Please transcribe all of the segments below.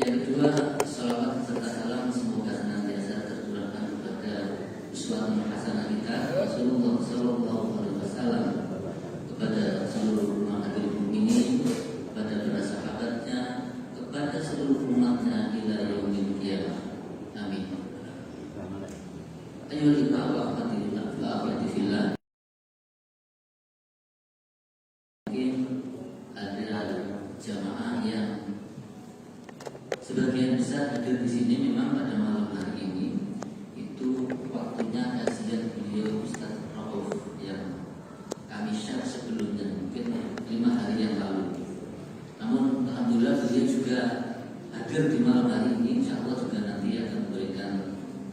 Yang kedua, salawat serta salam semoga senantiasa tercurahkan kepada uswatun hasanah kita Rasulullah Sallallahu Alaihi Wasallam, kepada seluruh umat hadirin mukminin, kepada para sahabatnya, kepada seluruh umatnya ila yaumil qiyamah. Amin. Ayo kita wa'afati fillah. Mungkin ada jamaah yang sebagian besar hadir di sini memang pada malam hari ini itu waktunya kajian beliau Ustaz Rauf yang kami share sebelumnya, mungkin 5 hari yang lalu. Namun alhamdulillah beliau juga hadir di malam hari ini. Insya Allah juga nanti akan memberikan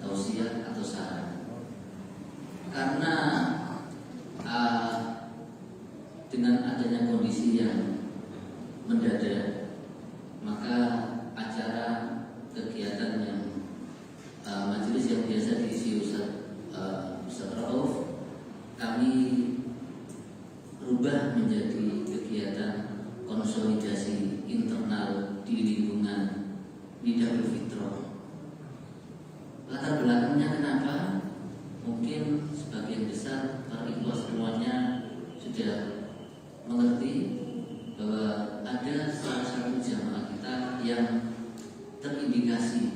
tausiah atau saran. Karena dengan adanya kondisi yang mendadak, maka acara kegiatan yang majelis yang biasa diisi Ustaz Rauf kami rubah menjadi kegiatan konsolidasi internal di lingkungan Nidaul Fitrah. Latar belakangnya kenapa? Mungkin sebagian besar para ikhwas semuanya sudah mengerti bahwa ada salah satu jamaah kita yang terindikasi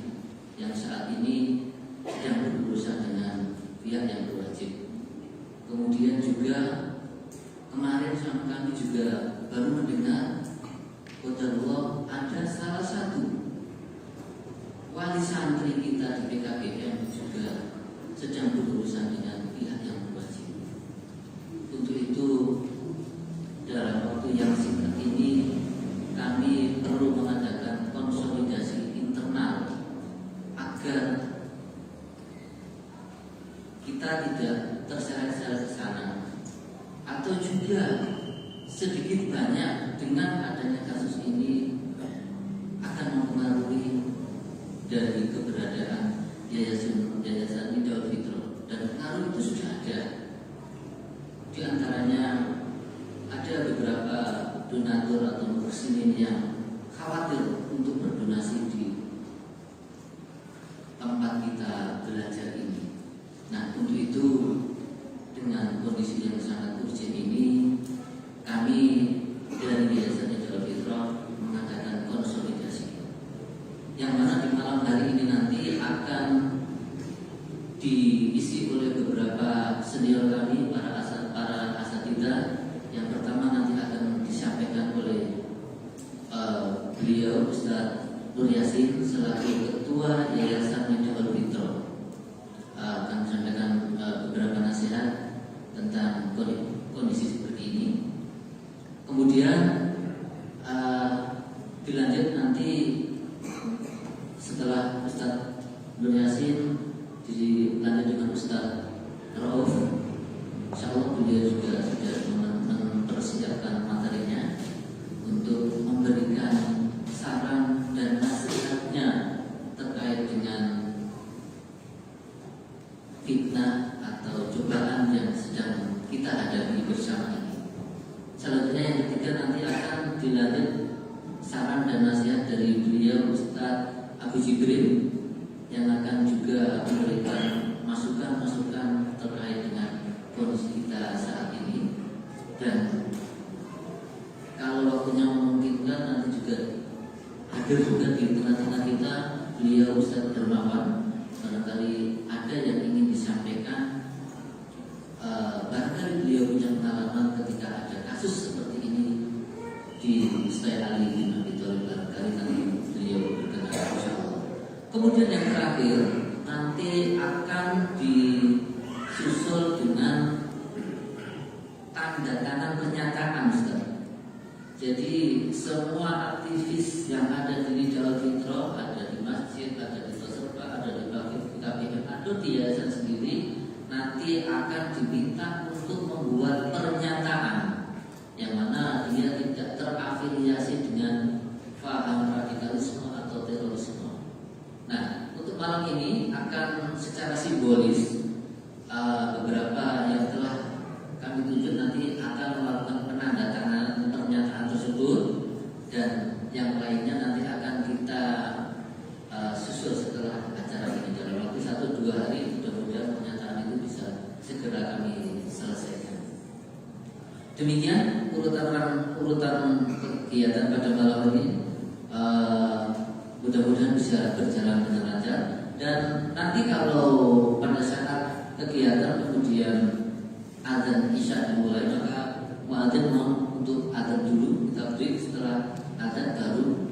yang saat ini sedang berurusan dengan pihak yang berwajib. Kemudian juga kemarin kami juga baru mendengar qadarullah ada salah satu wali santri kita di PKBM juga sedang berurusan dengan pihak yang berwajib. Untuk itu dalam waktu yang singkat ini kami perlu mengadakan konsolidasi internal agar kita tidak terseret-seret ke sana, atau juga sedikit banyak dengan adanya kasus ini akan mempengaruhi dari keberadaan yayasan Nidaul Fitrah, dan pengaruh itu sudah ada. Di antaranya ada beberapa donatur atau muslimin yang khawatir untuk berdonasi di tempat kita belajar ini. Nah, untuk itu dengan kondisi yang sangat urgent ini, kami dari Yayasan Nidaul Fitrah mengadakan konsolidasi, yang mana di malam hari ini nanti akan diisi oleh beberapa senior kami, para asatidzah. Yang pertama nanti akan disampaikan oleh beliau Ustaz Nur Yasin selaku Ketua Yayasan Nidaul Fitrah, akan menyampaikan beberapa nasihat tentang kondisi seperti ini. Kemudian dilanjut nanti setelah Ustaz Nur Yasin dilanjut dengan Ustaz Rauf. Insyaallah beliau juga sudah mempersiapkan materinya untuk memberikan saran dan nasihatnya terkait dengan fitnah atau cobaan yang sedang kita hadapi bersama ini. Selanjutnya yang ketiga nanti akan dilanjut saran dan nasihat dari beliau Ustaz Abu Jibril yang akan juga memberikan masukan-masukan terkait dengan kondisi kita saat ini. Dan kalau waktunya memungkinkan nanti juga hadir juga di tengah-tengah kita beliau Ustaz Dermawan. Barangkali ada yang ingin disampaikan, barangkali beliau punya pengalaman ketika ada kasus seperti ini di Ustaz Ali bin Abi Thalib. Barangkali nanti beliau berkenan, insyaallah. Kemudian yang terakhir nanti akan disusul dengan tanda tangan pernyataan, Ustaz. Jadi semua aktivis yang ada di Nidaul Fitrah, ada di masjid, ada di Toserba, ada di PKBM, atau di yayasan sendiri, nanti akan diminta untuk membuat pernyataan yang mana dia tidak terafiliasi dengan paham radikalisme atau terorisme. Nah, untuk malam ini akan secara simbolis beberapa yang telah kami tunjuk nanti akan melakukan penandatanganan pernyataan tersebut, dan yang lainnya nanti akan kita Demikian urutan kegiatan pada malam ini. Mudah-mudahan bisa berjalan dengan lancar. Dan nanti kalau pada saat kegiatan kemudian azan isya dimulai, maka muadzin mohon untuk azan dulu, kita break, setelah azan baru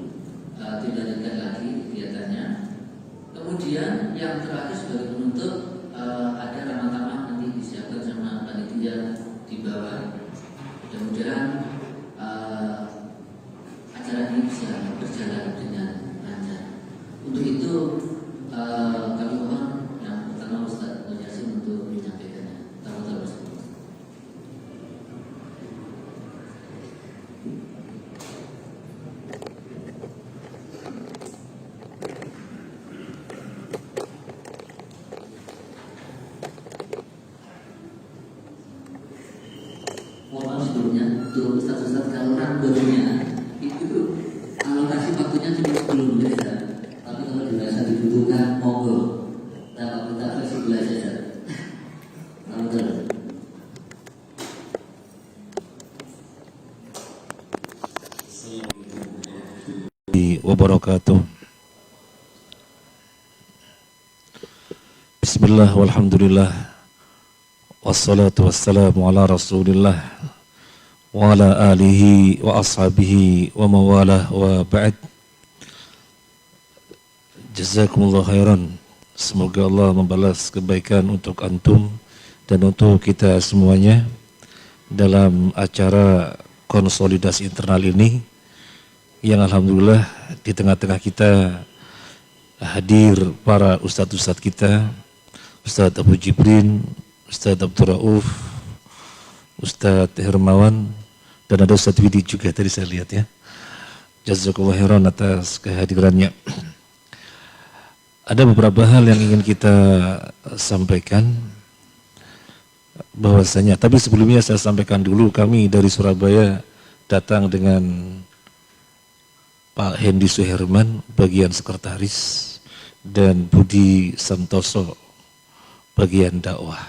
dilanjutkan lagi kegiatannya. Kemudian yang terakhir sebagai penutup, ada ramah tamah nanti disiapkan sama panitia di bawah. Mudah-mudahan acara ini bisa berjalan dengan lancar. Untuk itu kami mohon yang pertama Ustaz Yasin untuk menyampaikannya. Tafadhol Ustaz. Mohon sebelumnya untuk Ustaz-Ustaz kalau barunya itu alokasi waktunya cuma 10 menit ya. Tapi kalau dirasa dibutuhkan monggo. Nah, kita fleksibel saja. Alhamdulillah. Wabarakatuh. Bismillah walhamdulillah. Wassalatu wassalamu ala rasulillah wa ala alihi wa ashabihi wa mawalah wa ba'd. Jazakumullah khairan. Semoga Allah membalas kebaikan untuk antum dan untuk kita semuanya dalam acara konsolidasi internal ini, yang alhamdulillah di tengah-tengah kita hadir para ustadz-ustadz kita, Ustadz Abu Jibrin, Ustadz Abdul Rauf, Ustadz Hermawan, dan ada Ustadz Widi juga tadi saya lihat ya. Jazakallahu khairan atas kehadirannya. Ada beberapa hal yang ingin kita sampaikan bahwasanya, tapi sebelumnya saya sampaikan dulu, kami dari Surabaya datang dengan Pak Hendi Suherman bagian sekretaris dan Budi Santoso bagian dakwah.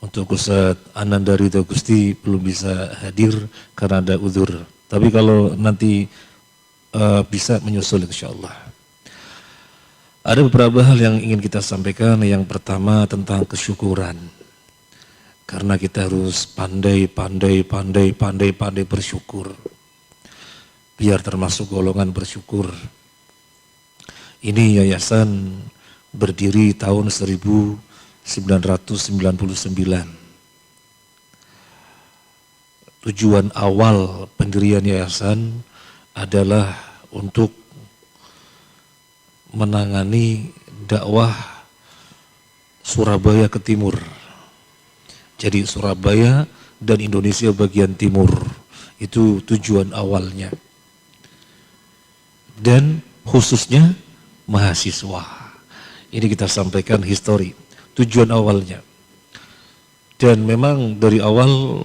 Untuk Ustadz Ananda Ridho Gusti belum bisa hadir karena ada uzur. Tapi kalau nanti bisa menyusul insyaallah. Ada beberapa hal yang ingin kita sampaikan. Yang pertama tentang kesyukuran. Karena kita harus pandai bersyukur. Biar termasuk golongan bersyukur. Ini yayasan berdiri tahun 1999. Tujuan awal pendirian yayasan adalah untuk menangani dakwah Surabaya ke timur. Jadi Surabaya dan Indonesia bagian timur, itu tujuan awalnya. Dan khususnya mahasiswa. Ini kita sampaikan histori, tujuan awalnya. Dan memang dari awal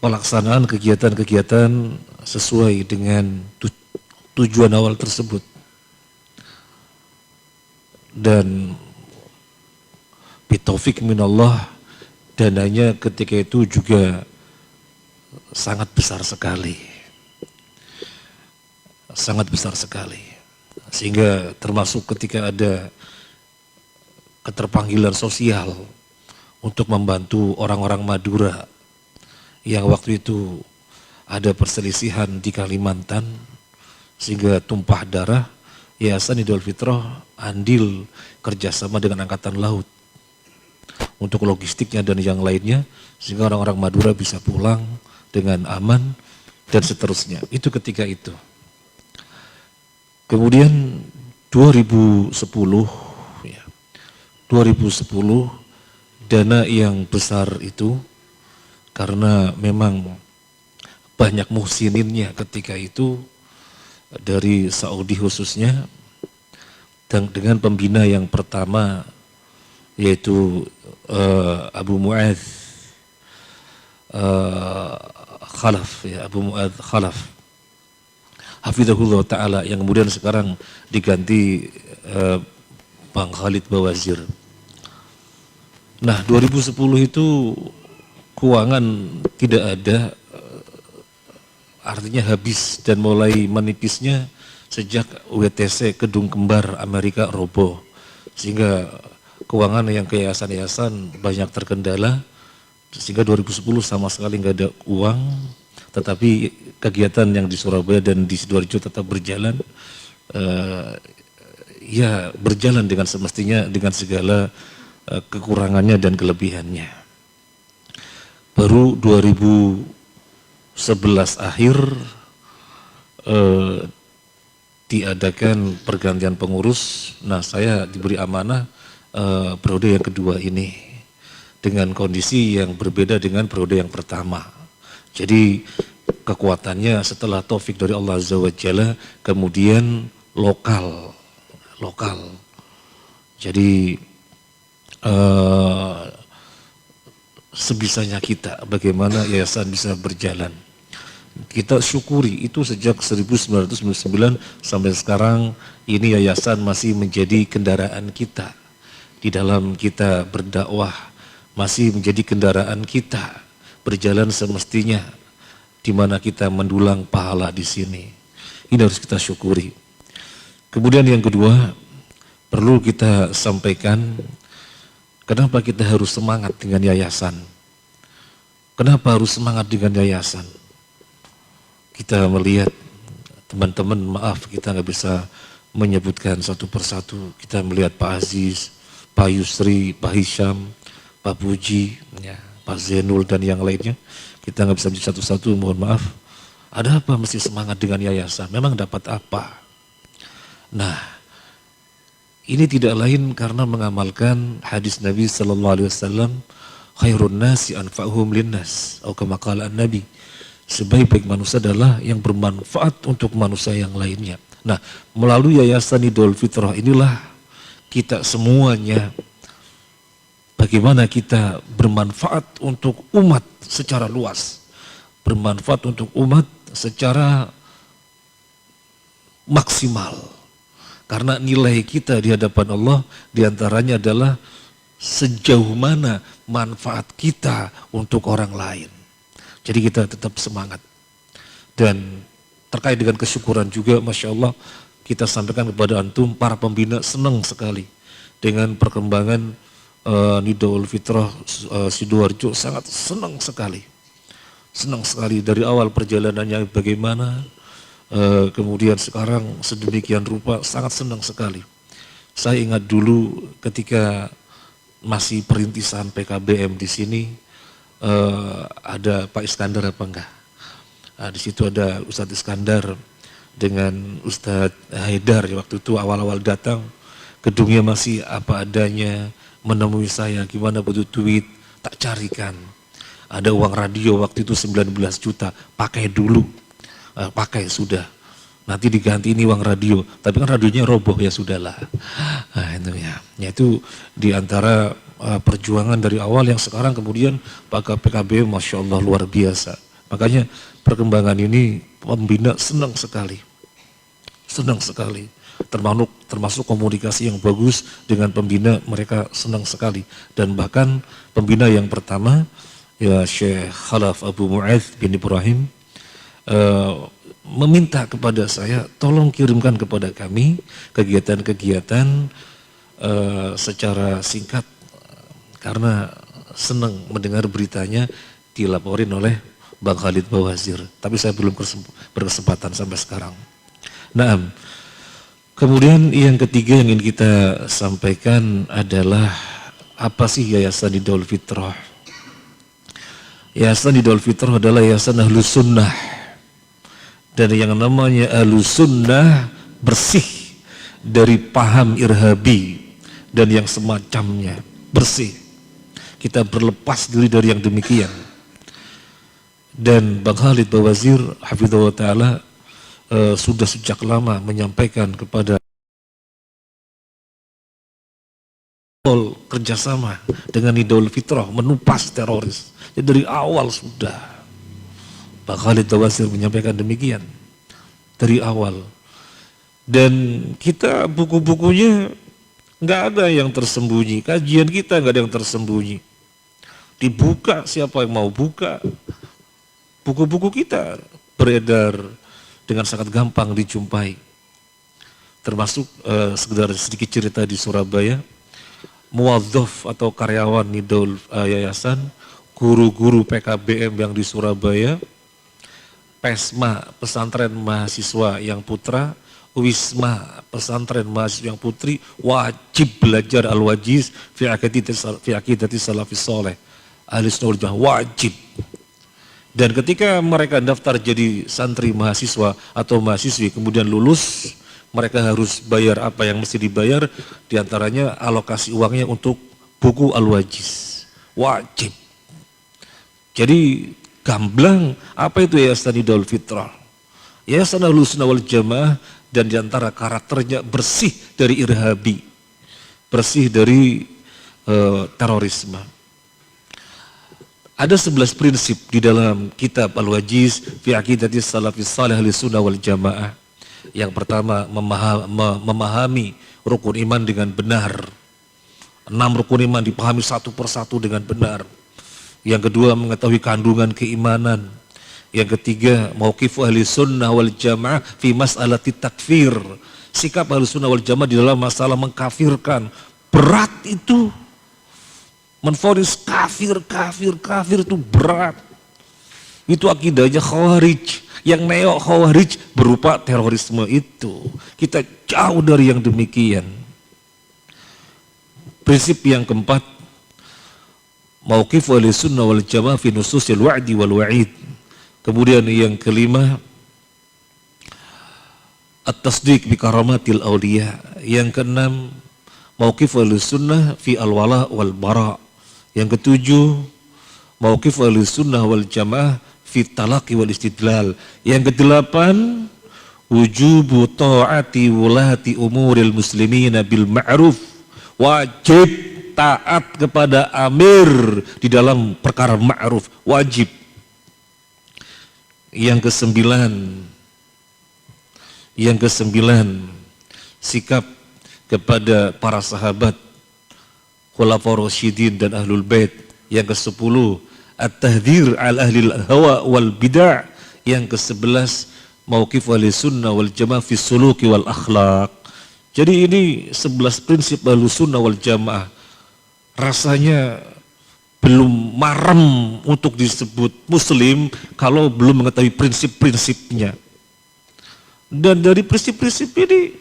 pelaksanaan kegiatan-kegiatan sesuai dengan tujuan awal tersebut. Dan bitaufik minallah, dananya ketika itu juga sangat besar sekali. Sangat besar sekali. Sehingga termasuk ketika ada keterpanggilan sosial untuk membantu orang-orang Madura yang waktu itu ada perselisihan di Kalimantan sehingga tumpah darah, Yayasan Idul Fitrah andil kerjasama dengan Angkatan Laut untuk logistiknya dan yang lainnya, sehingga orang-orang Madura bisa pulang dengan aman dan seterusnya. Itu ketika itu. Kemudian 2010 dana yang besar itu karena memang banyak muhsininnya ketika itu dari Saudi khususnya, dan dengan pembina yang pertama yaitu Abu Mu'adz Khalaf, ya, Abu Mu'adz Khalaf hafizahullah ta'ala, yang kemudian sekarang diganti Bang Khalid Bawazir. Nah 2010 itu keuangan tidak ada, artinya habis dan mulai menipisnya sejak WTC Gedung Kembar Amerika roboh, sehingga keuangan yang ke yayasan-yayasan banyak terkendala, sehingga 2010 sama sekali nggak ada uang. Tetapi kegiatan yang di Surabaya dan di Sidoarjo tetap berjalan, ya berjalan dengan semestinya dengan segala kekurangannya dan kelebihannya. Baru 2011 akhir diadakan pergantian pengurus. Nah, saya diberi amanah periode yang kedua ini dengan kondisi yang berbeda dengan periode yang pertama. Jadi kekuatannya setelah taufik dari Allah Azza wa Jalla kemudian lokal. Jadi sebisanya kita bagaimana yayasan bisa berjalan. Kita syukuri itu sejak 1999 sampai sekarang ini yayasan masih menjadi kendaraan kita di dalam kita berdakwah, masih menjadi kendaraan kita berjalan semestinya di mana kita mendulang pahala di sini. Ini harus kita syukuri. Kemudian yang kedua, perlu kita sampaikan kenapa kita harus semangat dengan yayasan. Kenapa harus semangat dengan yayasan? Kita melihat teman-teman, maaf kita nggak bisa menyebutkan satu persatu. Kita melihat Pak Aziz, Pak Yusri, Pak Hisham, Pak Puji, ya, Pak Zainul dan yang lainnya. Kita nggak bisa menyebut satu-satu, mohon maaf. Ada apa mesti semangat dengan yayasan? Memang dapat apa? Nah, ini tidak lain karena mengamalkan hadis Nabi Sallallahu Alaihi Wasallam, khairun nasi anfa'uhum linnas, atau kama qala an-Nabi. Sebaik-baik manusia adalah yang bermanfaat untuk manusia yang lainnya. Nah, melalui Yayasan Nidahul Fitrah inilah kita semuanya bagaimana kita bermanfaat untuk umat secara luas, bermanfaat untuk umat secara maksimal. Karena nilai kita di hadapan Allah diantaranya adalah sejauh mana manfaat kita untuk orang lain. Jadi kita tetap semangat. Dan terkait dengan kesyukuran juga, Masya Allah, kita sampaikan kepada antum, para pembina senang sekali dengan perkembangan Nidahul Fitrah Sidoarjo, sangat senang sekali. Senang sekali dari awal perjalanannya bagaimana, kemudian sekarang sedemikian rupa, sangat senang sekali. Saya ingat dulu ketika masih perintisan PKBM di sini, ada Pak Iskandar apa enggak? Nah, di situ ada Ustadz Iskandar dengan Ustadz Haidar, ya, waktu itu awal-awal datang, gedungnya masih apa adanya, menemui saya, gimana butuh duit, tak carikan. Ada uang radio waktu itu 19 juta, pakai dulu, pakai sudah. Nanti diganti ini uang radio, tapi kan radionya roboh, ya sudahlah. Nah itu ya, itu diantara perjuangan dari awal yang sekarang kemudian Pak PKB Masya Allah luar biasa. Makanya perkembangan ini pembina senang sekali, termasuk komunikasi yang bagus dengan pembina, mereka senang sekali. Dan bahkan pembina yang pertama ya Syekh Khalaf Abu Mu'adz bin Ibrahim meminta kepada saya, tolong kirimkan kepada kami kegiatan-kegiatan secara singkat, karena senang mendengar beritanya dilaporin oleh Bang Khalid Bawazir, tapi saya belum berkesempatan sampai sekarang. Nah, kemudian yang ketiga yang ingin kita sampaikan adalah apa sih Yayasan Nidahul Fitrah? Yayasan Nidahul Fitrah adalah yayasan Ahlus Sunnah, dan yang namanya Ahlus Sunnah bersih dari paham irhabi dan yang semacamnya, bersih. Kita berlepas diri dari yang demikian. Dan Bang Khalid Bawazir hafizahullah ta'ala sudah sejak lama menyampaikan kepada kerjasama dengan Nidahul Fitrah menupas teroris. Jadi dari awal sudah Bang Khalid Bawazir menyampaikan demikian dari awal. Dan kita buku-bukunya nggak ada yang tersembunyi, kajian kita nggak ada yang tersembunyi. dibuka, siapa yang mau buka. Buku-buku kita beredar dengan sangat gampang dijumpai. Termasuk sekedar sedikit cerita di Surabaya, muwadzaf atau karyawan Nidul Yayasan, guru-guru PKBM yang di Surabaya, PESMA, pesantren mahasiswa yang putra, Wisma, pesantren mahasiswa yang putri, wajib belajar Al-Wajiz fi aqidati salafis soleh, ahli sunnah wal jamaah, wajib. Dan ketika mereka daftar jadi santri mahasiswa atau mahasiswi kemudian lulus, mereka harus bayar apa yang mesti dibayar, diantaranya alokasi uangnya untuk buku Al-Wajiz, wajib. Jadi gamblang, apa itu Yayasan Nidahul Fitrah? Yayasan Ahlus Sunnah wal Jamaah, dan diantara karakternya bersih dari irhabi, bersih dari terorisme. Ada 11 prinsip di dalam kitab Al-Wajiz fi aqidati salafis salih ahlis sunnah wal jamaah. Yang pertama, memahami rukun iman dengan benar. 6 rukun iman dipahami satu persatu dengan benar. Yang kedua, mengetahui kandungan keimanan. Yang ketiga, mauqif ahli sunnah wal jamaah fi mas'alati takfir. Sikap ahli sunnah wal jamaah di dalam masalah mengkafirkan. Berat itu. Menvonis kafir itu berat. Itu akidahnya Khawarij. Yang neo Khawarij berupa terorisme itu. Kita jauh dari yang demikian. Prinsip yang keempat, mauqif ahli sunnah wal jamaah fi nususil wa'di wal wa'id. Kemudian yang kelima, at-tasdiq bi karamatil awliya. Yang keenam, mauqif ahlus sunnah fi al-wala wal bara. Yang ketujuh, mauqif ahlus sunnah wal jamaah fi talaqi wal istidlal. Yang kedelapan, wujubu ta'ati wulati umuril muslimina bil ma'ruf. Wajib taat kepada amir di dalam perkara ma'ruf, wajib. Yang kesembilan, sikap kepada para sahabat, khulafaur rasyidin dan ahlul bait. Yang ke-10, at-tahdhir al ahlil hawa wal bid'ah. Yang ke-11, mauqif ahli sunnah wal jamaah fi suluki wal akhlaq. Jadi ini 11 prinsip ahli sunnah wal jamaah. Rasanya belum marem untuk disebut muslim kalau belum mengetahui prinsip-prinsipnya. Dan dari prinsip-prinsip ini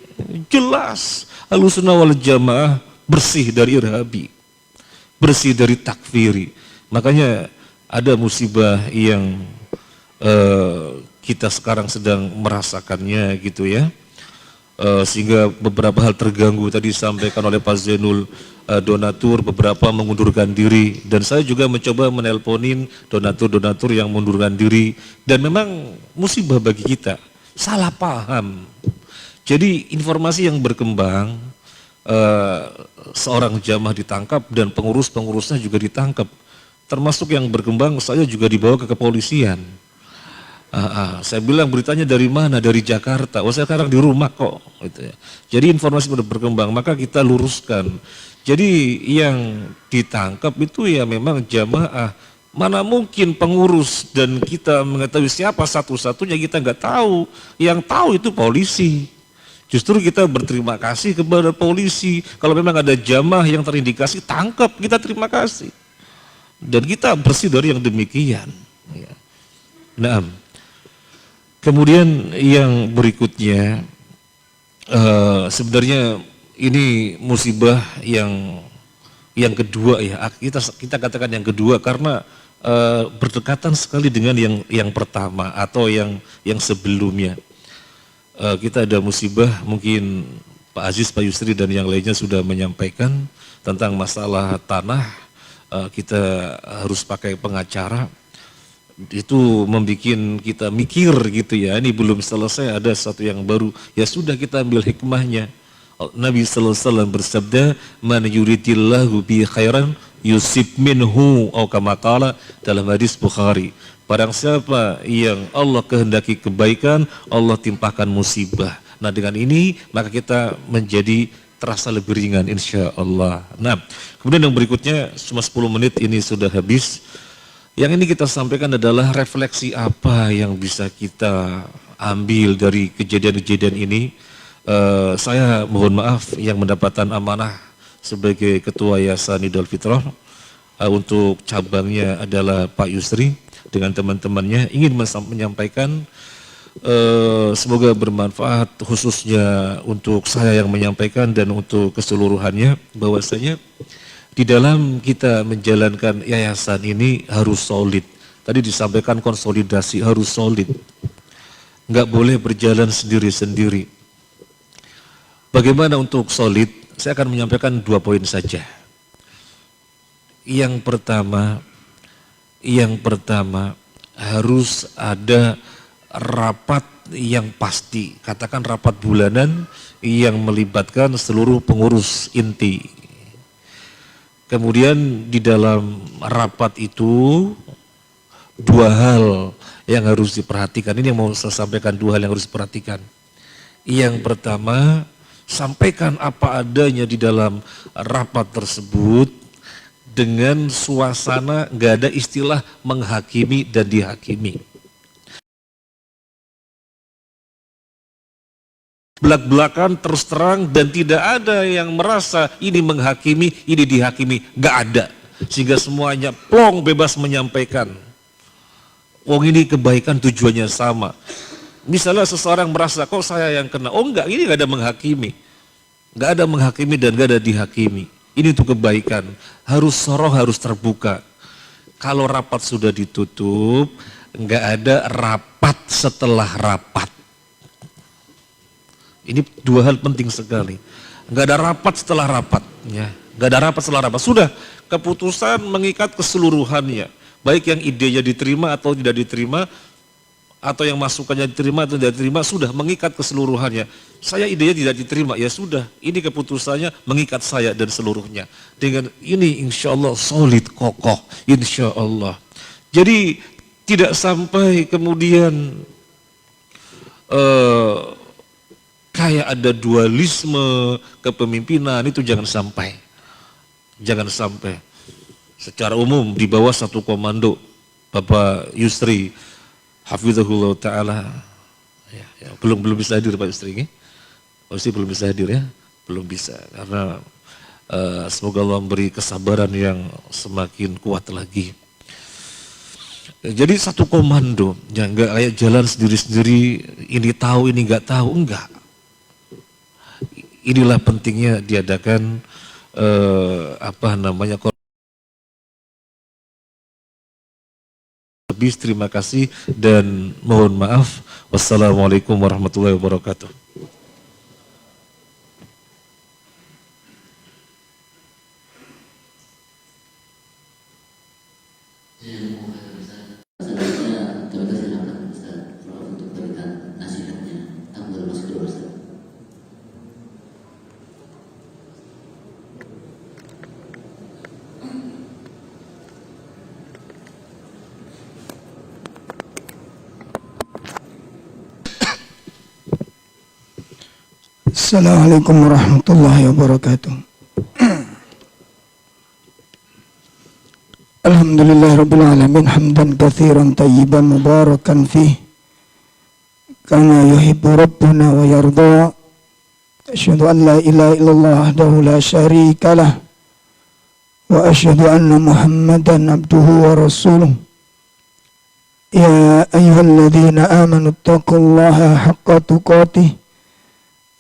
jelas Ahlus Sunnah wal Jamaah bersih dari irhabi, bersih dari takfiri. Makanya ada musibah yang kita sekarang sedang merasakannya gitu ya. Sehingga beberapa hal terganggu, tadi disampaikan oleh Pak Zainul, donatur beberapa mengundurkan diri, dan saya juga mencoba menelponin donatur-donatur yang mengundurkan diri, dan memang musibah bagi kita, salah paham. Jadi informasi yang berkembang, seorang jamaah ditangkap dan pengurus-pengurusnya juga ditangkap, termasuk yang berkembang saya juga dibawa ke kepolisian. Saya bilang beritanya dari mana? Dari Jakarta. Oh, saya sekarang di rumah kok. Gitu ya. Jadi informasi sudah berkembang, maka kita luruskan. Jadi yang ditangkap itu ya memang jamaah. Mana mungkin pengurus dan kita mengetahui siapa satu-satunya, kita nggak tahu. Yang tahu itu polisi. Justru kita berterima kasih kepada polisi. Kalau memang ada jamaah yang terindikasi, tangkap, kita terima kasih. Dan kita bersih dari yang demikian. Ya. Nah, kemudian yang berikutnya, sebenarnya ini musibah yang kedua ya, kita katakan yang kedua karena berdekatan sekali dengan yang pertama atau yang sebelumnya. Kita ada musibah, mungkin Pak Aziz, Pak Yusri dan yang lainnya sudah menyampaikan tentang masalah tanah. Kita harus pakai pengacara. Itu membuat kita mikir gitu ya, ini belum selesai, ada sesuatu yang baru, ya sudah kita ambil hikmahnya. Nabi sallallahu alaihi wasallam bersabda, man yuridillahu bi khairan yusib minhu, atau kama qala dalam hadis Bukhari, barang siapa yang Allah kehendaki kebaikan, Allah timpakan musibah. Nah dengan ini maka kita menjadi terasa lebih ringan insya Allah. Nah, kemudian yang berikutnya cuma 10 menit ini sudah habis. Yang ini kita sampaikan adalah refleksi apa yang bisa kita ambil dari kejadian-kejadian ini. Saya mohon maaf yang mendapatkan amanah sebagai Ketua Yayasan Idul Fitrah untuk cabangnya adalah Pak Yusri dengan teman-temannya ingin menyampaikan semoga bermanfaat khususnya untuk saya yang menyampaikan dan untuk keseluruhannya bahwasanya di dalam kita menjalankan yayasan ini harus solid. Tadi disampaikan konsolidasi harus solid, nggak boleh berjalan sendiri-sendiri. Bagaimana untuk solid? Saya akan menyampaikan 2 poin saja. Yang pertama harus ada rapat yang pasti, katakan rapat bulanan yang melibatkan seluruh pengurus inti. Kemudian di dalam rapat itu 2 hal yang harus diperhatikan. Ini yang mau saya sampaikan, 2 hal yang harus diperhatikan. Yang pertama, sampaikan apa adanya di dalam rapat tersebut dengan suasana nggak ada istilah menghakimi dan dihakimi. Belak-belakan terus terang dan tidak ada yang merasa ini menghakimi, ini dihakimi, nggak ada. Sehingga semuanya plong bebas menyampaikan. Wong ini kebaikan tujuannya sama. Misalnya seseorang merasa kok saya yang kena, oh enggak, ini enggak ada menghakimi. Enggak ada menghakimi dan enggak ada dihakimi. Ini untuk kebaikan, harus soroh, harus terbuka. Kalau rapat sudah ditutup, enggak ada rapat setelah rapat. Ini 2 hal penting sekali. Enggak ada rapat setelah rapat. Ya. Enggak ada rapat setelah rapat. Sudah, keputusan mengikat keseluruhannya. Baik yang idenya diterima atau tidak diterima, atau yang masukannya diterima atau tidak diterima, sudah mengikat keseluruhannya. Saya idenya tidak diterima, ya sudah, ini keputusannya mengikat saya dan seluruhnya. Dengan ini insya Allah solid, kokoh, insya Allah. Jadi tidak sampai kemudian kayak ada dualisme kepemimpinan, itu jangan sampai. Jangan sampai. Secara umum di bawah satu komando, Bapak Yusri Hafizahullah Ta'ala ya, belum bisa hadir Pak Yusri, pasti belum bisa hadir ya, belum bisa karena semoga Allah memberi kesabaran yang semakin kuat lagi. Jadi satu komando, ya enggak kayak jalan sendiri-sendiri, ini tahu ini enggak tahu, enggak. Inilah pentingnya diadakan habis, terima kasih dan mohon maaf. Wassalamualaikum warahmatullahi wabarakatuh. Assalamualaikum warahmatullahi wabarakatuh. Alhamdulillahirabbil alamin hamdan katsiran tayyiban mubarakan fih kama yuhibbu rabbuna wa yarda. Asyhadu an la ilaha illallah wahdahu la syarikalah wa asyhadu anna Muhammadan abduhu wa rasuluh. Ya ayyuhalladzina amanu taqullaha haqqa tuqatih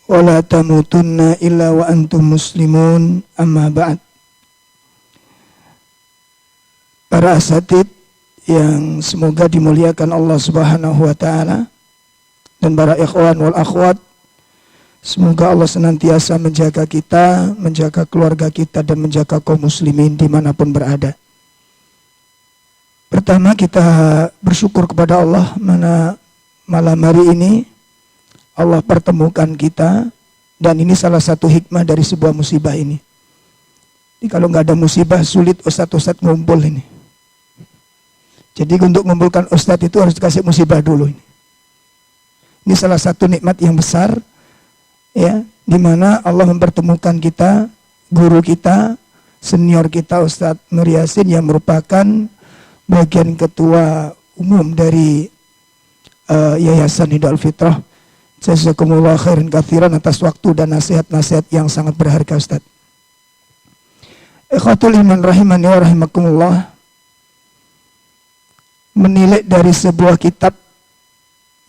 wa la tamutunna illa wa antum muslimun, amma ba'd. Para asatid yang semoga dimuliakan Allah Subhanahu wa taala dan para ikhwan wal akhwat, semoga Allah senantiasa menjaga kita, menjaga keluarga kita dan menjaga kaum muslimin dimanapun berada. Pertama, kita bersyukur kepada Allah mana malam hari ini Allah pertemukan kita, dan ini salah satu hikmah dari sebuah musibah ini. Jadi kalau nggak ada musibah sulit ustadz-ustadz ngumpul ini. Jadi untuk mengumpulkan ustadz itu harus dikasih musibah dulu ini. Ini salah satu nikmat yang besar, ya, di mana Allah mempertemukan kita, guru kita, senior kita Ustadz Nur Yasin yang merupakan bagian ketua umum dari Yayasan Hidayah Fitrah. Jazakumullah khairan katsiran atas waktu dan nasihat-nasihat yang sangat berharga Ustaz. Ikhwatul iman rahimani wa rahimakumullah. Menilik dari sebuah kitab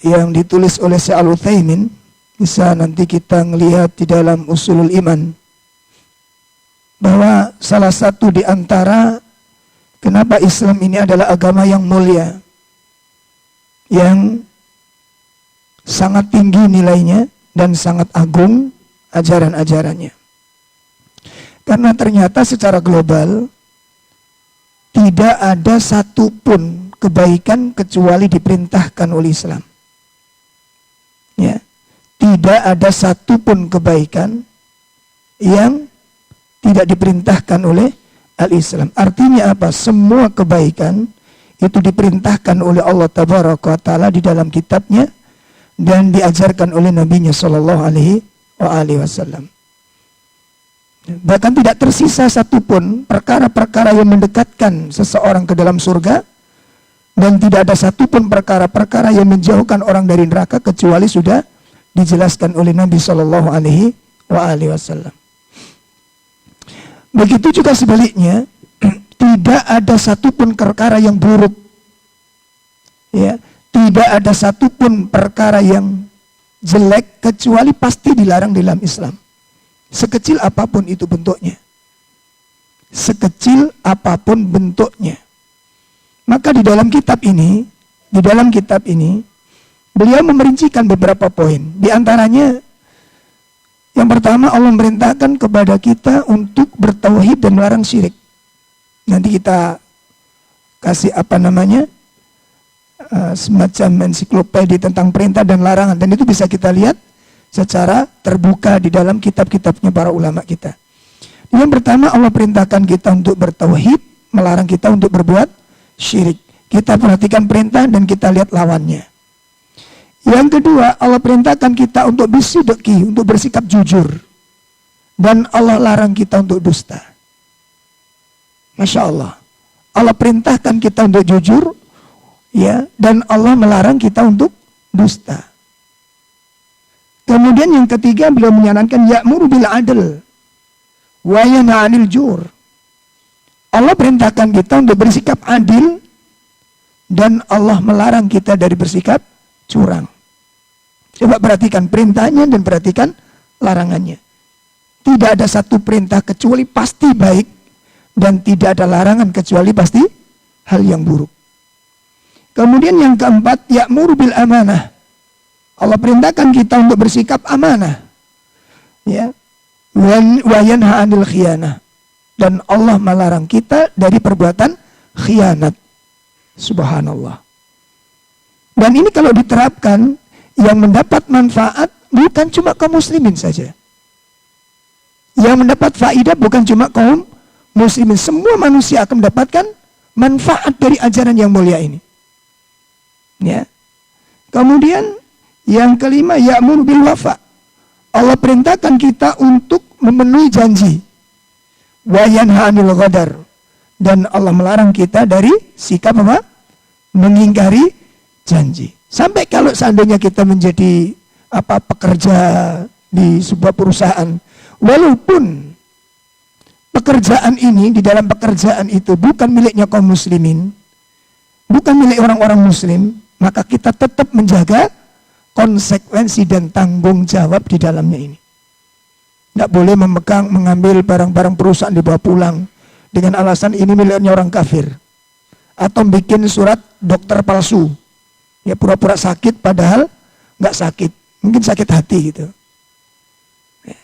yang ditulis oleh Syekh Al-Utsaimin, bisa nanti kita melihat di dalam Usulul Iman bahwa salah satu di antara kenapa Islam ini adalah agama yang mulia, yang sangat tinggi nilainya dan sangat agung ajaran-ajarannya. Karena ternyata secara global tidak ada satupun kebaikan kecuali diperintahkan oleh Islam. Ya, tidak ada satupun kebaikan yang tidak diperintahkan oleh al-Islam. Artinya apa? Semua kebaikan itu diperintahkan oleh Allah Tabaraka wa Ta'ala di dalam kitabnya dan diajarkan oleh Nabi-Nya Sallallahu Alaihi Wasallam. Bahkan tidak tersisa satupun perkara-perkara yang mendekatkan seseorang ke dalam surga, dan tidak ada satupun perkara-perkara yang menjauhkan orang dari neraka kecuali sudah dijelaskan oleh Nabi Sallallahu Alaihi Wasallam. Begitu juga sebaliknya, tidak ada satupun perkara yang buruk, ya, tidak ada satupun perkara yang jelek kecuali pasti dilarang dalam Islam. Sekecil apapun itu bentuknya. Sekecil apapun bentuknya. Maka di dalam kitab ini, beliau memerincikan beberapa poin. Di antaranya, yang pertama Allah memerintahkan kepada kita untuk bertauhid dan melarang syirik. Nanti kita kasih semacam ensiklopedia tentang perintah dan larangan, dan itu bisa kita lihat secara terbuka di dalam kitab-kitabnya para ulama kita. Yang pertama, Allah perintahkan kita untuk bertauhid, melarang kita untuk berbuat syirik. Kita perhatikan perintah dan kita lihat lawannya. Yang kedua, Allah perintahkan kita untuk bisidqi, untuk bersikap jujur, dan Allah larang kita untuk dusta. Masya Allah, Allah perintahkan kita untuk jujur, ya, dan Allah melarang kita untuk dusta. Kemudian yang ketiga, beliau menyarankan ya'muru bil adl wa yanha 'anil jur. Allah perintahkan kita untuk bersikap adil dan Allah melarang kita dari bersikap curang. Coba perhatikan perintahnya dan perhatikan larangannya. Tidak ada satu perintah kecuali pasti baik, dan tidak ada larangan kecuali pasti hal yang buruk. Kemudian yang keempat, ya'muru bil amanah. Allah perintahkan kita untuk bersikap amanah, ya, wa yanha 'anil khiyanah, dan Allah melarang kita dari perbuatan khianat. Subhanallah. Dan ini kalau diterapkan, yang mendapat manfaat bukan cuma kaum muslimin saja. Yang mendapat faidah bukan cuma kaum muslimin, semua manusia akan mendapatkan manfaat dari ajaran yang mulia ini. Ya. Kemudian yang kelima, ya'muru bil wafa. Allah perintahkan kita untuk memenuhi janji. Wa yanha 'anil ghadar. Dan Allah melarang kita dari sikap apa? Mengingkari janji. Sampai kalau seandainya kita menjadi pekerja di sebuah perusahaan, walaupun pekerjaan ini, di dalam pekerjaan itu bukan miliknya kaum muslimin, bukan milik orang-orang muslim, maka kita tetap menjaga konsekuensi dan tanggung jawab di dalamnya ini. Tidak boleh mengambil barang-barang perusahaan dibawa pulang dengan alasan ini miliknya orang kafir, atau bikin surat dokter palsu, ya, pura-pura sakit padahal nggak sakit, mungkin sakit hati gitu. Ya.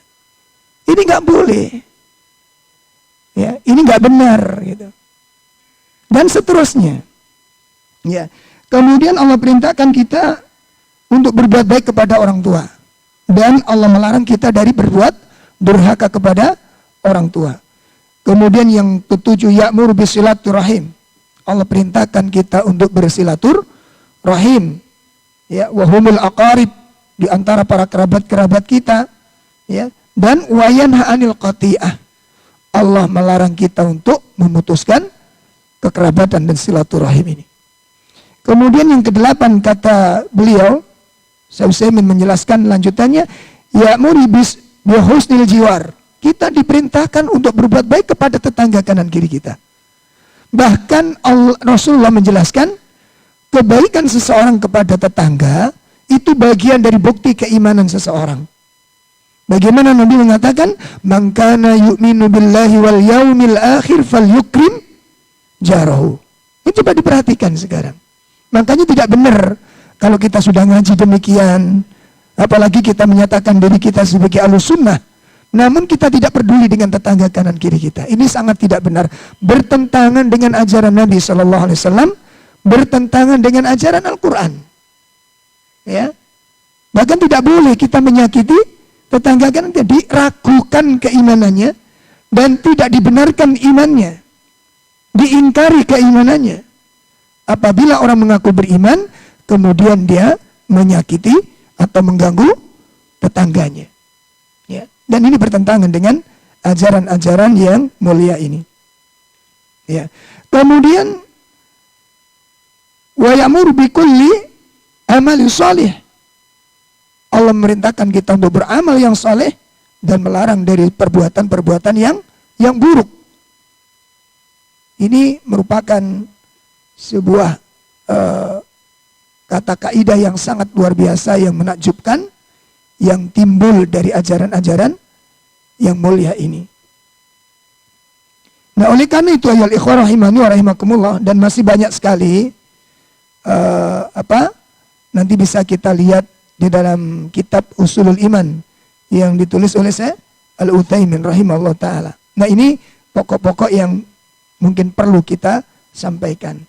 Ini nggak boleh, ya, ini nggak benar gitu, dan seterusnya. Ya, kemudian Allah perintahkan kita untuk berbuat baik kepada orang tua, dan Allah melarang kita dari berbuat durhaka kepada orang tua. Kemudian yang ketujuh, ya'muru bisilaturrahim. Allah perintahkan kita untuk bersilaturrahim, ya, wahumul aqarib, di antara para kerabat-kerabat kita, Ya, dan wayanha 'anil qati'ah. Allah melarang kita untuk memutuskan kekerabatan dan silaturahim ini. Kemudian yang kedelapan kata beliau, Syekh Utsaimin menjelaskan lanjutannya, ya'muru bi husnil jiwar. Kita diperintahkan untuk berbuat baik kepada tetangga kanan kiri kita. Bahkan Rasulullah menjelaskan kebaikan seseorang kepada tetangga itu bagian dari bukti keimanan seseorang. Bagaimana Nabi mengatakan, "Man kana yu'minu billahi wal yaumil akhir falyukrim jarahu." Ini coba diperhatikan sekarang. Makanya tidak benar kalau kita sudah ngaji demikian, apalagi kita menyatakan diri kita sebagai Ahlussunnah, namun kita tidak peduli dengan tetangga kanan kiri kita. Ini sangat tidak benar. Bertentangan dengan ajaran Nabi SAW, bertentangan dengan ajaran Al-Quran. Ya, bahkan tidak boleh kita menyakiti tetangga kanan, diragukan keimanannya dan tidak dibenarkan imannya, diingkari keimanannya. Apabila orang mengaku beriman, kemudian dia menyakiti atau mengganggu tetangganya. Ya. Dan ini bertentangan dengan ajaran-ajaran yang mulia ini. Ya. Kemudian wa ya'muru bi kulli amali shalih. Allah memerintahkan kita untuk beramal yang saleh dan melarang dari perbuatan-perbuatan yang buruk. Ini merupakan sebuah kata kaidah yang sangat luar biasa, yang menakjubkan, yang timbul dari ajaran-ajaran yang mulia ini. Nah, oleh karena itu ayol ikhwah rahimani wa rahimakumullah, dan masih banyak sekali nanti bisa kita lihat di dalam kitab Usulul Iman yang ditulis oleh Syekh Al-Utsaimin rahimahullah ta'ala. Nah, ini pokok-pokok yang mungkin perlu kita sampaikan.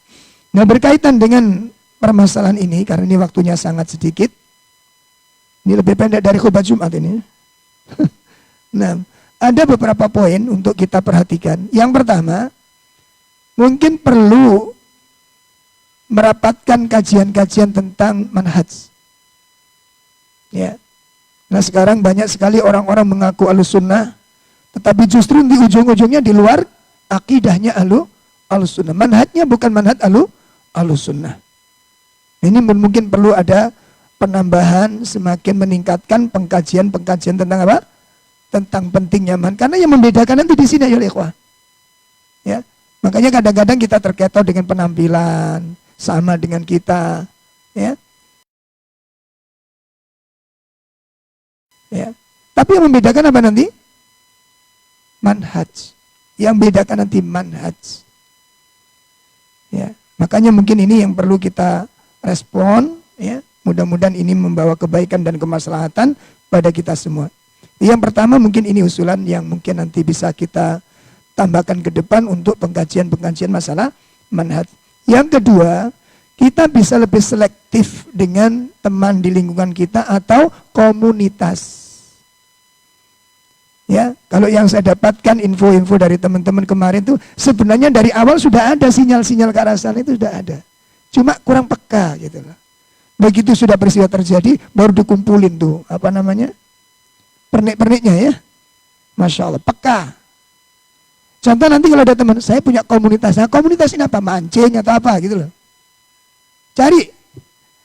Nah, berkaitan dengan permasalahan ini, karena ini waktunya sangat sedikit, ini lebih pendek dari khutbah Jumat ini. Nah, ada beberapa poin untuk kita perhatikan. Yang pertama, mungkin perlu merapatkan kajian-kajian tentang manhaj. Ya. Nah, sekarang banyak sekali orang-orang mengaku Ahlussunnah, tetapi justru di ujung-ujungnya di luar akidahnya Ahlussunnah. Manhajnya bukan manhaj Ahlussunnah. Ini mungkin perlu ada penambahan, semakin meningkatkan pengkajian-pengkajian tentang apa? Tentang pentingnya manhaj. Karena yang membedakan nanti di sini ya ikhwah. Ya. Makanya kadang-kadang kita terketo dengan penampilan sama dengan kita, ya. Ya. Tapi yang membedakan apa nanti? Manhaj. Yang membedakan nanti manhaj. Ya. Makanya mungkin ini yang perlu kita respon, ya. Mudah-mudahan ini membawa kebaikan dan kemaslahatan pada kita semua. Yang pertama mungkin ini usulan yang mungkin nanti bisa kita tambahkan ke depan untuk pengkajian-pengkajian masalah manhaj. Yang kedua, kita bisa lebih selektif dengan teman di lingkungan kita atau komunitas. Ya, kalau yang saya dapatkan info-info dari teman-teman kemarin itu sebenarnya dari awal sudah ada sinyal-sinyal ke arah sana, itu sudah ada. Cuma kurang peka gitu loh. Begitu sudah peristiwa terjadi baru dikumpulin tuh, apa namanya? Pernik-perniknya ya. Masya Allah, peka. Contoh nanti kalau ada teman, saya punya komunitas. Nah, komunitas ini apa? Mancing atau apa gitu loh. Cari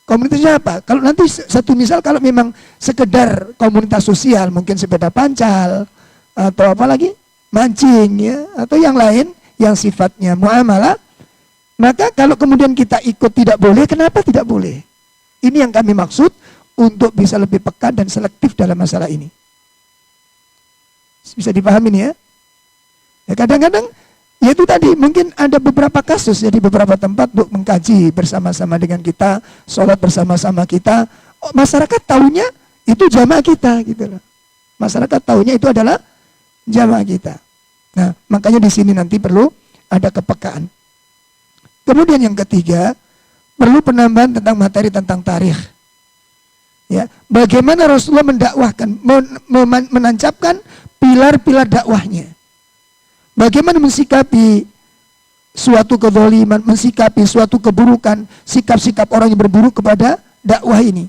komunitasnya apa? Kalau nanti satu misal kalau memang sekedar komunitas sosial, mungkin sepeda pancal atau apa lagi, mancing ya, atau yang lain yang sifatnya muamalah, maka kalau kemudian kita ikut tidak boleh, kenapa tidak boleh? Ini yang kami maksud untuk bisa lebih peka dan selektif dalam masalah ini. Bisa dipahami nih ya? Ya kadang-kadang ya itu tadi mungkin ada beberapa kasus ya di beberapa tempat untuk mengkaji bersama-sama dengan kita, sholat bersama-sama kita, masyarakat tahunya itu jamaah kita gitu loh. Masyarakat tahunya itu adalah jamaah kita. Nah, makanya di sini nanti perlu ada kepekaan. Kemudian yang ketiga, perlu penambahan tentang materi tentang tarikh. Ya, bagaimana Rasulullah mendakwahkan, menancapkan pilar-pilar dakwahnya. Bagaimana mensikapi suatu kezaliman, mensikapi suatu keburukan, sikap-sikap orang yang berburuk kepada dakwah ini.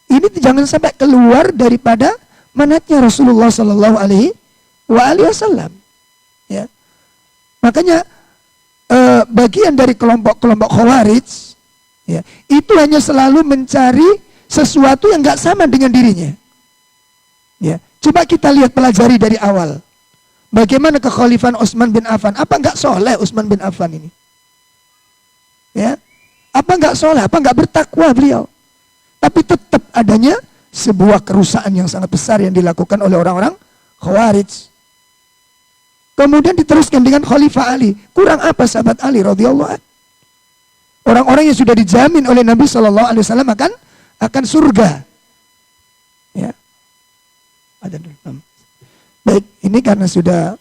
Ini jangan sampai keluar daripada manhajnya Rasulullah Sallallahu Alaihi Wasallam. Ya, makanya bagian dari kelompok-kelompok Khawarij, ya, itu hanya selalu mencari sesuatu yang nggak sama dengan dirinya. Ya, coba kita lihat, pelajari dari awal. Bagaimana kekhalifahan Utsman bin Affan? Apa nggak soleh Utsman bin Affan ini? Ya, apa nggak soleh? Apa nggak bertakwa beliau? Tapi tetap adanya sebuah kerusakan yang sangat besar yang dilakukan oleh orang-orang Khawarij. Kemudian diteruskan dengan Khalifah Ali. Kurang apa sahabat Ali radhiyallahu anhu? Orang-orang yang sudah dijamin oleh Nabi Shallallahu Alaihi Wasallam akan surga. Ya, ada dulu. Baik, ini karena sudah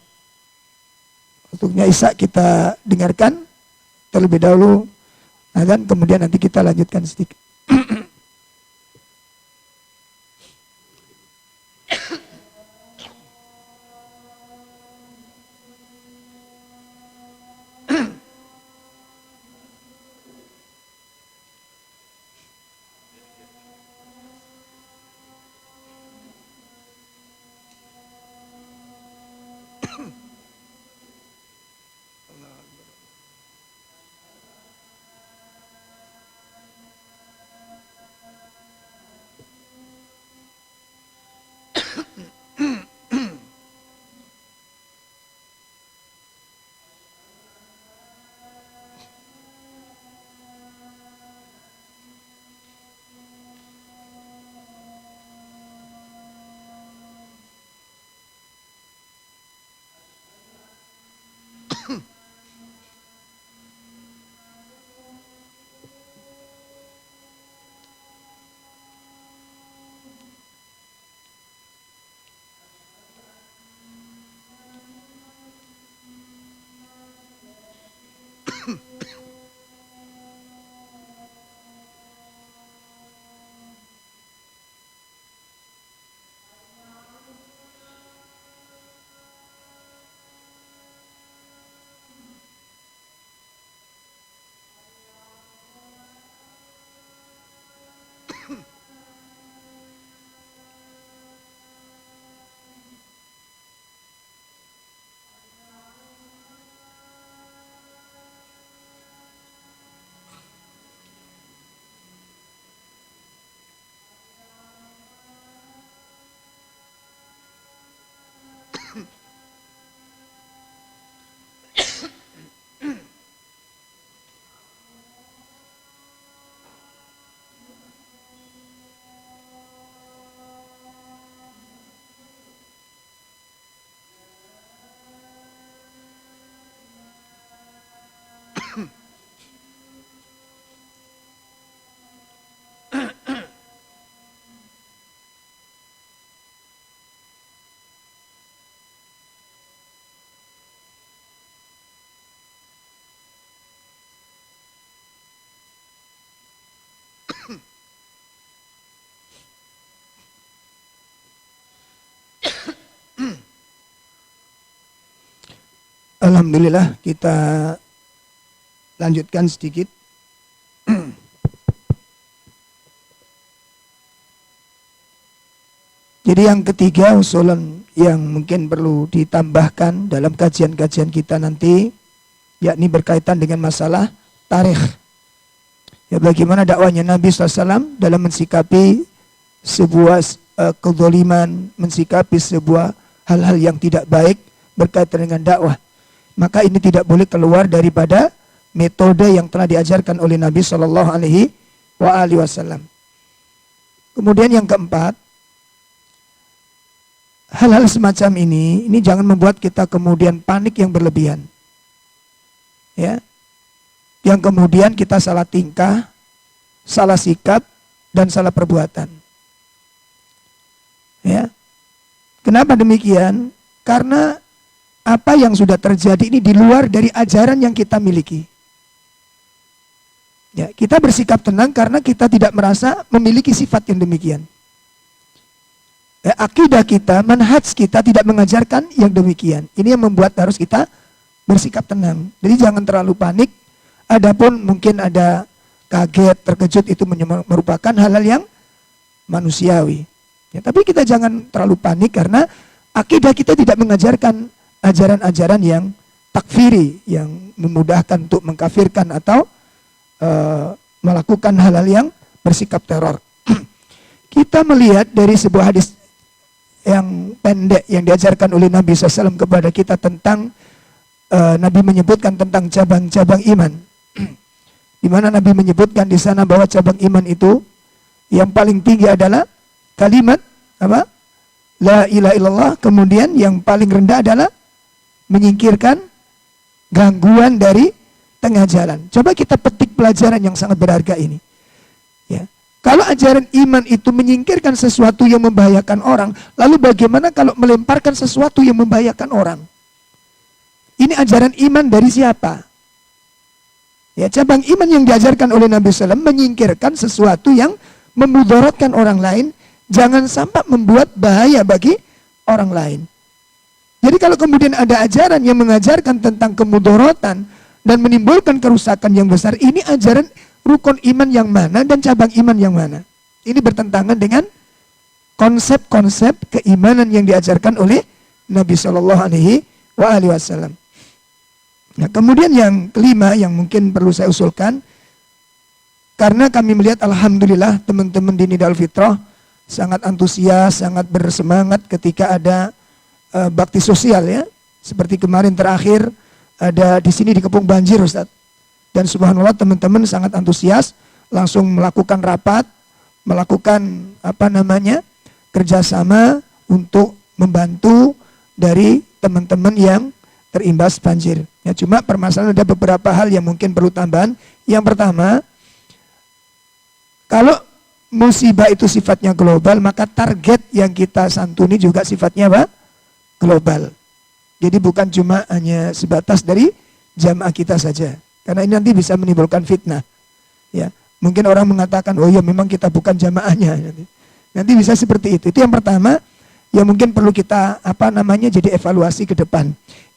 waktunya Isya, kita dengarkan terlebih dahulu, dan kemudian nanti kita lanjutkan sedikit. Alhamdulillah, kita lanjutkan sedikit. Jadi yang ketiga usulan yang mungkin perlu ditambahkan dalam kajian-kajian kita nanti, yakni berkaitan dengan masalah tarikh. Ya, bagaimana dakwahnya Nabi SAW dalam mensikapi sebuah kezaliman, mensikapi sebuah hal-hal yang tidak baik berkaitan dengan dakwah. Maka ini tidak boleh keluar daripada metode yang telah diajarkan oleh Nabi Shallallahu Alaihi Wasallam. Kemudian yang keempat, hal-hal semacam ini jangan membuat kita kemudian panik yang berlebihan. Ya, yang kemudian kita salah tingkah, salah sikap, dan salah perbuatan. Ya, kenapa demikian? Karena apa yang sudah terjadi ini di luar dari ajaran yang kita miliki. Ya, kita bersikap tenang karena kita tidak merasa memiliki sifat yang demikian. Ya, akidah kita, manhaj kita tidak mengajarkan yang demikian. Ini yang membuat harus kita bersikap tenang. Jadi jangan terlalu panik. Adapun mungkin ada kaget, terkejut, itu merupakan hal-hal yang manusiawi. Ya, tapi kita jangan terlalu panik karena akidah kita tidak mengajarkan ajaran-ajaran yang takfiri, yang memudahkan untuk mengkafirkan atau melakukan hal-hal yang bersikap teror. Kita melihat dari sebuah hadis yang pendek yang diajarkan oleh Nabi SAW kepada kita tentang Nabi menyebutkan tentang cabang-cabang iman. Di mana Nabi menyebutkan di sana bahwa cabang iman itu yang paling tinggi adalah kalimat apa? La ilaha illallah. Kemudian yang paling rendah adalah menyingkirkan gangguan dari tengah jalan. Coba kita petik pelajaran yang sangat berharga ini. Ya. Kalau ajaran iman itu menyingkirkan sesuatu yang membahayakan orang, lalu bagaimana kalau melemparkan sesuatu yang membahayakan orang? Ini ajaran iman dari siapa? Ya, cabang iman yang diajarkan oleh Nabi SAW menyingkirkan sesuatu yang memudaratkan orang lain, jangan sampai membuat bahaya bagi orang lain. Jadi kalau kemudian ada ajaran yang mengajarkan tentang kemudaratan dan menimbulkan kerusakan yang besar, ini ajaran rukun iman yang mana dan cabang iman yang mana? Ini bertentangan dengan konsep-konsep keimanan yang diajarkan oleh Nabi SAW. Nah, kemudian yang kelima yang mungkin perlu saya usulkan, karena kami melihat alhamdulillah teman-teman di Nidal Fitrah sangat antusias, sangat bersemangat ketika ada bakti sosial ya. Seperti kemarin terakhir ada di sini di Kepung Banjir Ustaz. Dan subhanallah teman-teman sangat antusias, langsung melakukan rapat, melakukan kerjasama untuk membantu dari teman-teman yang terimbas banjir. Ya, cuma permasalahan ada beberapa hal yang mungkin perlu tambahan. Yang pertama, kalau musibah itu sifatnya global, maka target yang kita santuni juga sifatnya apa? Global. Jadi bukan cuma hanya sebatas dari jamaah kita saja. Karena ini nanti bisa menimbulkan fitnah. Ya, mungkin orang mengatakan, oh ya memang kita bukan jamaahnya. Nanti bisa seperti itu. Itu yang pertama, yang mungkin perlu kita jadi evaluasi ke depan.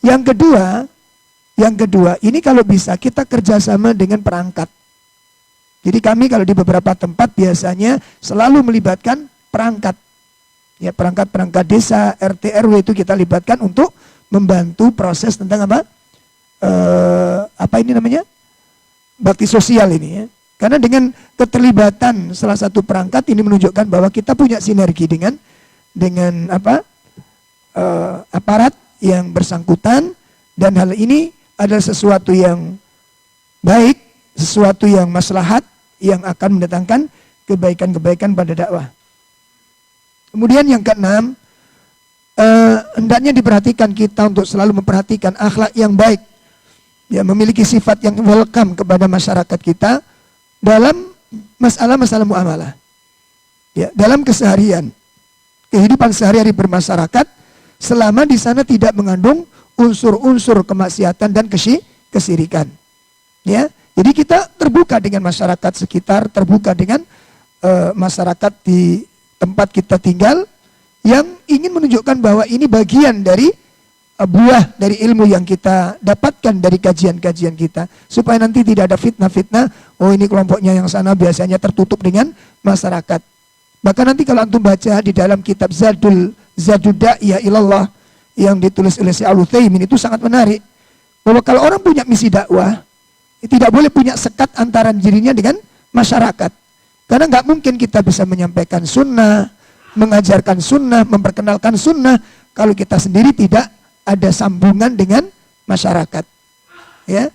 Yang kedua, ini kalau bisa kita kerjasama dengan perangkat. Jadi kami kalau di beberapa tempat biasanya selalu melibatkan perangkat. Ya, perangkat-perangkat desa, RT, RW itu kita libatkan untuk membantu proses tentang bakti sosial ini ya. Karena dengan keterlibatan salah satu perangkat ini menunjukkan bahwa kita punya sinergi dengan aparat yang bersangkutan, dan hal ini adalah sesuatu yang baik, sesuatu yang maslahat, yang akan mendatangkan kebaikan-kebaikan pada dakwah. Kemudian yang keenam, hendaknya diperhatikan kita untuk selalu memperhatikan akhlak yang baik, ya, memiliki sifat yang welcome kepada masyarakat kita dalam masalah-masalah muamalah, ya, dalam keseharian, kehidupan sehari-hari bermasyarakat, selama di sana tidak mengandung unsur-unsur kemaksiatan dan kesyirikan. Ya, jadi kita terbuka dengan masyarakat sekitar, terbuka dengan masyarakat di tempat kita tinggal, yang ingin menunjukkan bahwa ini bagian dari buah dari ilmu yang kita dapatkan dari kajian-kajian kita, supaya nanti tidak ada fitnah-fitnah. Oh, ini kelompoknya yang sana biasanya tertutup dengan masyarakat. Bahkan nanti kalau antum baca di dalam kitab Zadud Da'iyah Ilallah yang ditulis oleh Syekh Al-Utsaimin, itu sangat menarik. Bahwa kalau orang punya misi dakwah, tidak boleh punya sekat antara dirinya dengan masyarakat. Karena nggak mungkin kita bisa menyampaikan sunnah, mengajarkan sunnah, memperkenalkan sunnah, kalau kita sendiri tidak ada sambungan dengan masyarakat. Ya,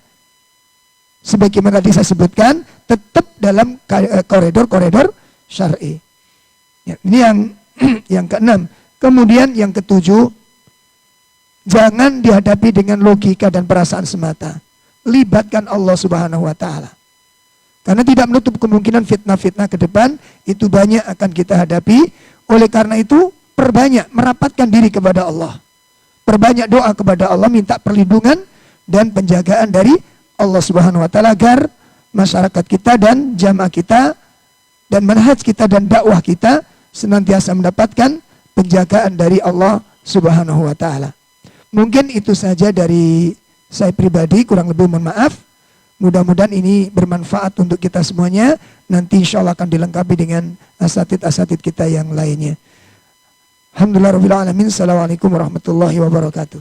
sebagaimana tadi saya sebutkan, tetap dalam koridor-koridor syar'i. Ya, ini yang keenam. Kemudian yang ketujuh, jangan dihadapi dengan logika dan perasaan semata. Libatkan Allah Subhanahu wa Ta'ala. Karena tidak menutup kemungkinan fitnah-fitnah ke depan itu banyak akan kita hadapi. Oleh karena itu, perbanyak merapatkan diri kepada Allah. Perbanyak doa kepada Allah, minta perlindungan dan penjagaan dari Allah Subhanahu wa Ta'ala, agar masyarakat kita dan jamaah kita dan manhaj kita dan dakwah kita senantiasa mendapatkan penjagaan dari Allah Subhanahu wa Ta'ala. Mungkin itu saja dari saya pribadi, kurang lebih mohon maaf. Mudah-mudahan ini bermanfaat untuk kita semuanya. Nanti insya Allah akan dilengkapi dengan asatid-asatid kita yang lainnya. Alhamdulillahirabbil alamin. Assalamualaikum warahmatullahi wabarakatuh.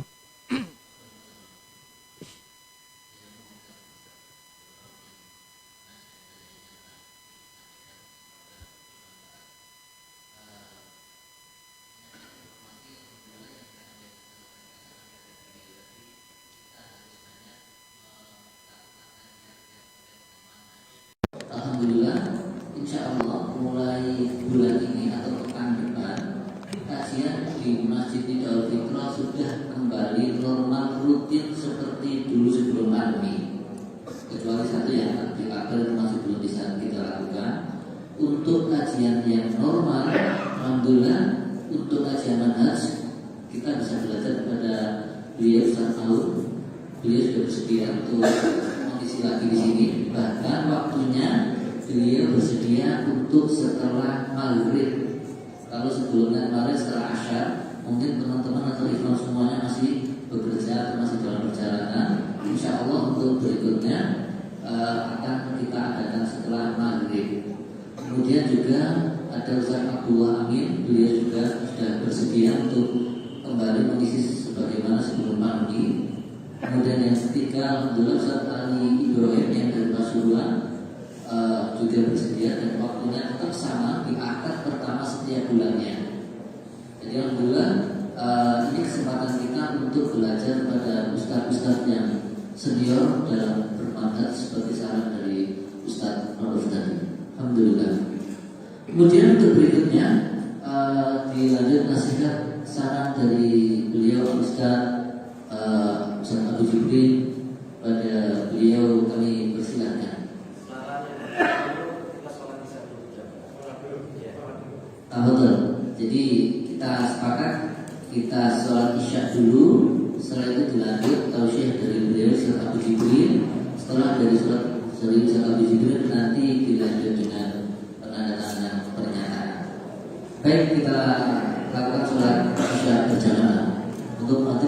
Alhamdulillah, insya Allah mulai bulan ini atau pekan depan kajian di Masjid Nidal Fitrah sudah kembali normal rutin seperti dulu sebelum pandemi. Kecuali satu yang di April masih belum bisa kita lakukan. Untuk kajian yang normal, alhamdulillah untuk kajian manhaj kita bisa belajar kepada beliau Ustaz Aun. Beliau sudah bersedia untuk mengisi lagi di sini. Bahkan waktunya beliau bersedia untuk setelah maghrib. Kalau sebelumnya kemarin setelah asyar, mungkin teman-teman atau ikhwan semuanya masih bekerja atau masih dalam perjalanan. Insya Allah untuk berikutnya akan kita adakan setelah maghrib. Kemudian juga ada Ustaz Abdullah Amin, beliau juga sudah bersedia untuk kembali mengisi sebagaimana sebelum pandemi. Kemudian yang ketiga, alhamdulillah Ustaz Ali Ibrahim yang dari Pasuruan juga bersedia dan waktunya tetap sama di akad pertama setiap bulannya. Jadi alhamdulillah ini kesempatan kita untuk belajar pada ustaz-ustaz yang senior dalam bermanhaj seperti saran dari Ustaz Nurul tadi. Alhamdulillah. Kemudian untuk berikutnya dilanjut nasihat saran dari beliau Ustaz Abu Jibril. Pada beliau kami persilakan. Betul. Jadi kita sepakat kita sholat isya dulu. Setelah itu dilanjut tausiah dari beliau Ustaz Abu Jibril. Setelah dari sholat Ustaz Abu Jibril nanti dilanjut dengan penandatanganan pernyataan. Baik, kita lakukan sholat isya berjamaah. Untuk nanti